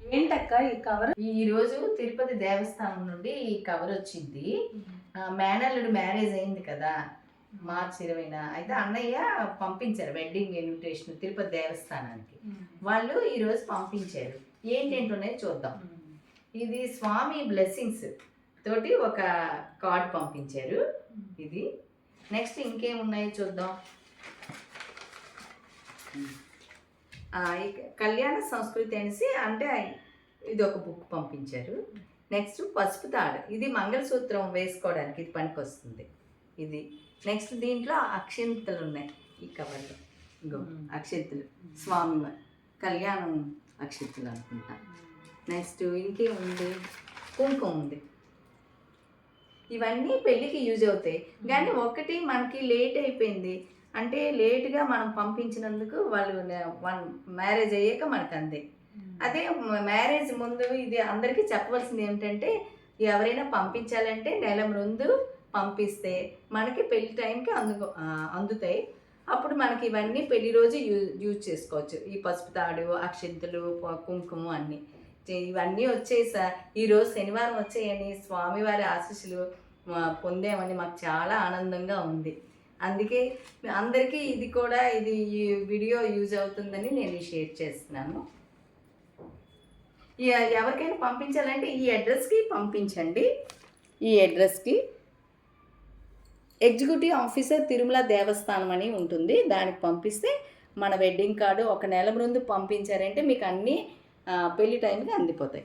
ఏంటక్క ఈ కవర్? ఈరోజు తిరుపతి దేవస్థానం నుండి ఈ కవర్ వచ్చింది. మేనల్లుడు మ్యారేజ్ అయింది కదా మార్చి 20న. అయితే అన్నయ్య పంపించారు వెడ్డింగ్ ఇన్విటేషన్ తిరుపతి దేవస్థానానికి. వాళ్ళు ఈరోజు పంపించారు. ఏంటేంటి ఉన్నాయి చూద్దాం. ఇది స్వామి బ్లెస్సింగ్స్ తోటి ఒక కార్డ్ పంపించారు. ఇది నెక్స్ట్ ఇంకేమున్నాయో చూద్దాం. కళ్యాణ సంస్కృతి అనేసి అంటే ఇది ఒక బుక్ పంపించారు. నెక్స్ట్ పసుపు తాడు, ఇది మంగళసూత్రం వేసుకోవడానికి ఇది పనికి వస్తుంది. ఇది నెక్స్ట్ దీంట్లో అక్షింతలు ఉన్నాయి ఈ కవర్లో. ఇంకో అక్షింతలు స్వామి కళ్యాణం అక్షింతలు అనుకుంటా. నెక్స్ట్ ఇంకేముంది, కుంకుమ ఉంది. ఇవన్నీ పెళ్ళికి యూజ్ అవుతాయి. కానీ ఒకటి మనకి లేట్ అయిపోయింది అంటే లేట్గా మనం పంపించినందుకు వాళ్ళు మ్యారేజ్ అయ్యాక మనకు అందే. అదే మ్యారేజ్ ముందు ఇది అందరికీ చెప్పవలసింది ఏమిటంటే ఎవరైనా పంపించాలంటే నెల ముందు పంపిస్తే మనకి పెళ్లి టైంకి అందుతాయి. అప్పుడు మనకి ఇవన్నీ పెళ్లి రోజు యూజ్ చేసుకోవచ్చు. ఈ పసుపు తాడు, అక్షింతలు, కుంకుమ అన్నీ ఇవన్నీ వచ్చేసా ఈరోజు శనివారం వచ్చాయని స్వామివారి ఆశీస్సులు పొందామని మాకు చాలా ఆనందంగా ఉంది. అందుకే అందరికీ ఇది కూడా ఇది ఈ వీడియో యూజ్ అవుతుందని నేను షేర్ చేస్తున్నాను. ఎవరికైనా పంపించాలంటే ఈ అడ్రస్కి పంపించండి. ఈ అడ్రస్కి ఎగ్జిక్యూటివ్ ఆఫీసర్ తిరుమల దేవస్థానం అని ఉంటుంది. దానికి పంపిస్తే మన వెడ్డింగ్ కార్డు ఒక నెల ముందు పంపించారంటే మీకు అన్నీ పెళ్లి టైంకి అందిపోతాయి.